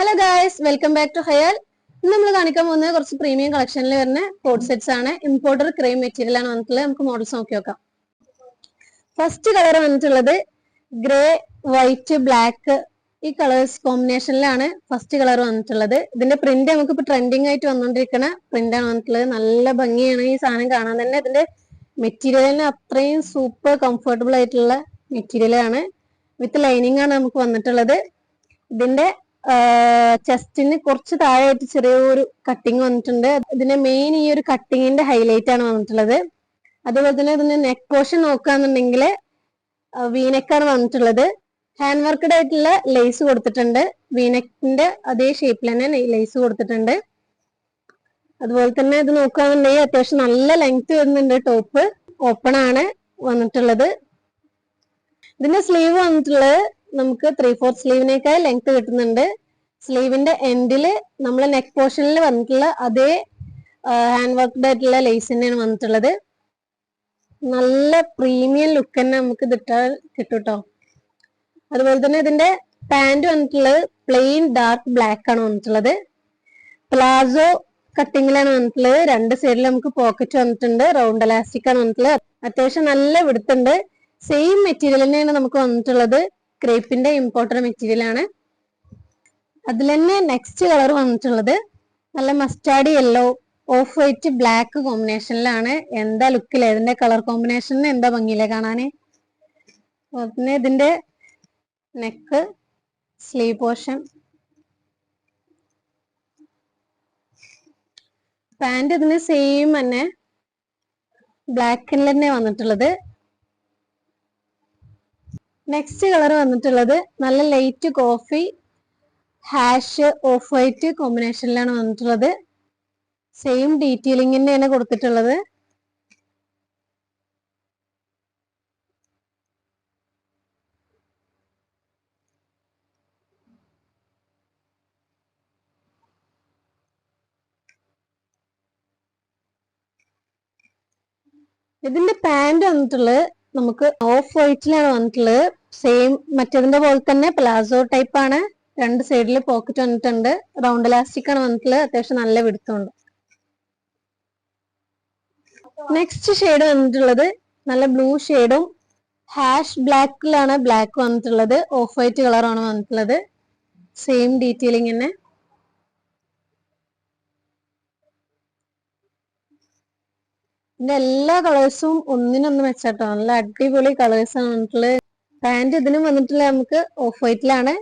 Hello guys, welcome back to Hayal. ഇന്ന് നമ്മൾ കാണിക്കാൻ പോകുന്നത് കുറച്ച് പ്രീമിയം കളക്ഷനിൽ വരുന്ന കോഡ് സെറ്റ്സ് ആണ്. ഇമ്പോർട്ടർ ക്രീം മെറ്റീരിയൽ ആണ് വന്നിട്ടുള്ളത്. നമുക്ക് മോഡൽസ് നോക്കി നോക്കാം. ഫസ്റ്റ് കളർ വന്നിട്ടുള്ളത് ഗ്രേ, വൈറ്റ്, ബ്ലാക്ക് ഈ കളേഴ്സ് കോമ്പിനേഷനിലാണ് ഫസ്റ്റ് കളർ വന്നിട്ടുള്ളത്. ഇതിന്റെ പ്രിന്റ് നമുക്ക് ഇപ്പൊ ട്രെൻഡിങ് ആയിട്ട് വന്നുകൊണ്ടിരിക്കുന്ന പ്രിന്റ് ആണ് വന്നിട്ടുള്ളത്. നല്ല ഭംഗിയാണ് ഈ സാധനം കാണാൻ തന്നെ. ഇതിന്റെ മെറ്റീരിയലിന് അത്രയും സൂപ്പർ കംഫർട്ടബിൾ ആയിട്ടുള്ള മെറ്റീരിയൽ ആണ്. വിത്ത് ലൈനിങ് ആണ് നമുക്ക് വന്നിട്ടുള്ളത്. ഇതിന്റെ ചെസ്റ്റിന് കുറച്ച് താഴെയായിട്ട് ചെറിയൊരു കട്ടിങ് വന്നിട്ടുണ്ട്. ഇതിന്റെ മെയിൻ ഈ ഒരു കട്ടിങ്ങിന്റെ ഹൈലൈറ്റ് ആണ് വന്നിട്ടുള്ളത്. അതുപോലെ തന്നെ ഇതിന്റെ നെക്ക് പോർഷൻ നോക്കുകയാണെന്നുണ്ടെങ്കിൽ വീനെക്കാണ് വന്നിട്ടുള്ളത്. ഹാൻഡ് വർക്ക്ഡ് ആയിട്ടുള്ള ലേസ് കൊടുത്തിട്ടുണ്ട്. വീനെക്കിന്റെ അതേ ഷേപ്പിൽ തന്നെ ലേസ് കൊടുത്തിട്ടുണ്ട്. അതുപോലെ തന്നെ ഇത് നോക്കുകയാണെന്നുണ്ടെങ്കിൽ അത്യാവശ്യം നല്ല ലെങ്ത് വരുന്നുണ്ട്. ടോപ്പ് ഓപ്പൺ ആണ് വന്നിട്ടുള്ളത്. ഇതിന്റെ സ്ലീവ് വന്നിട്ടുള്ളത് നമുക്ക് 3/4 സ്ലീവിനേക്കാൾ ലെങ്ത് കിട്ടുന്നുണ്ട്. സ്ലീവിന്റെ എൻഡില് നമ്മൾ നെക്ക് പോർഷനിൽ വന്നിട്ടുള്ള അതേ ഹാൻഡ് വർക്ക്ഡ് ആയിട്ടുള്ള ലേസ് തന്നെയാണ് വന്നിട്ടുള്ളത്. നല്ല പ്രീമിയം ലുക്ക് തന്നെ നമുക്ക് ഇതിട്ടാൽ കിട്ടും കേട്ടോ. അതുപോലെ തന്നെ ഇതിന്റെ പാന്റ് വന്നിട്ടുള്ളത് പ്ലെയിൻ ഡാർക്ക് ബ്ലാക്ക് ആണ് വന്നിട്ടുള്ളത്. പ്ലാസോ കട്ടിങ്ങിലാണ് വന്നിട്ടുള്ളത്. രണ്ട് സൈഡിൽ നമുക്ക് പോക്കറ്റ് വന്നിട്ടുണ്ട്. റൗണ്ട് എലാസ്റ്റിക് ആണ് വന്നിട്ടുള്ളത്. അത്യാവശ്യം നല്ല വിടുത്തുണ്ട്. സെയിം മെറ്റീരിയൽ തന്നെയാണ് നമുക്ക് വന്നിട്ടുള്ളത്. ക്രേപ്പിന്റെ ഇമ്പോർട്ടർ മെറ്റീരിയൽ ആണ്. അതിൽ തന്നെ നെക്സ്റ്റ് കളർ വന്നിട്ടുള്ളത് നല്ല mustard yellow, off white, black കോമ്പിനേഷനിലാണ്. എന്താ ലുക്കില് ഇതിന്റെ കളർ കോമ്പിനേഷന് എന്താ ഭംഗിയിലെ കാണാന്. പിന്നെ ഇതിന്റെ നെക്ക്, സ്ലീവ് പോർഷൻ, പാന്റ് ഇതിന് സെയിം തന്നെ ബ്ലാക്കിൽ തന്നെ വന്നിട്ടുള്ളത്. നെക്സ്റ്റ് കളർ വന്നിട്ടുള്ളത് നല്ല light coffee, ash, off white കോമ്പിനേഷനിലാണ് വന്നിട്ടുള്ളത്. സെയിം ഡീറ്റെയിലിംഗ് തന്നെയാണ് കൊടുത്തിട്ടുള്ളത്. ഇതിന്റെ പാന്റ് വന്നിട്ടുള്ളത് നമുക്ക് ഓഫ് വൈറ്റിലാണ് വന്നിട്ടുള്ളത്. സെയിം മറ്റേതിന്റെ പോലെ തന്നെ പ്ലാസോ ടൈപ്പ് ആണ്. രണ്ട് സൈഡിൽ പോക്കറ്റ് വന്നിട്ടുണ്ട്. റൗണ്ട് ഇലാസ്റ്റിക് ആണ് വന്നിട്ടുള്ളത്. അത്യാവശ്യം നല്ല വിടുത്തുണ്ട്. നെക്സ്റ്റ് ഷെയ്ഡ് വന്നിട്ടുള്ളത് നല്ല ബ്ലൂ ഷെയ്ഡും ഹാഷ് ബ്ലാക്കിലാണ് ബ്ലാക്ക് വന്നിട്ടുള്ളത്. ഓഫ് വൈറ്റ് കളറാണ് വന്നിട്ടുള്ളത്. സെയിം ഡീറ്റെയിലിംഗ് തന്നെ. ഇതിന്റെ എല്ലാ കളേഴ്സും ഒന്നിനൊന്ന് മെച്ചാട്ടോ. നല്ല അടിപൊളി കളേഴ്സ് ആണ് വന്നിട്ടുള്ളത്. പാന്റ് ഇതിനും വന്നിട്ടുള്ള നമുക്ക് ഓഫ് വൈറ്റിലാണ്.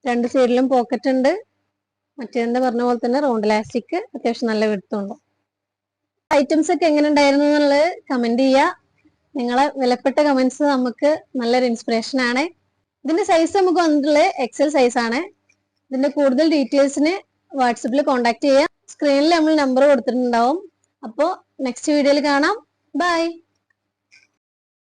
രണ്ട് സൈഡിലും പോക്കറ്റ് ഉണ്ട്. മറ്റേതിന്റെ പറഞ്ഞ പോലെ തന്നെ റൗണ്ട് ഇലാസ്റ്റിക്, അത്യാവശ്യം നല്ല വിടുത്തുണ്ട്. ഐറ്റംസ് ഒക്കെ എങ്ങനെ ഉണ്ടായിരുന്നു എന്നുള്ളത് കമന്റ് ചെയ്യുക. നിങ്ങളെ വിലപ്പെട്ട കമന്റ്സ് നമുക്ക് നല്ലൊരു ഇൻസ്പിറേഷൻ ആണ്. ഇതിന്റെ സൈസ് നമുക്ക് വന്നിട്ടുള്ളത് എക്സൽ സൈസ് ആണ്. ഇതിന്റെ കൂടുതൽ ഡീറ്റെയിൽസിന് വാട്സപ്പിൽ കോൺടാക്ട് ചെയ്യുക. സ്ക്രീനിൽ നമ്മൾ നമ്പർ കൊടുത്തിട്ടുണ്ടാവും. അപ്പോൾ നെക്സ്റ്റ് വീഡിയോയിൽ കാണാം. ബൈ.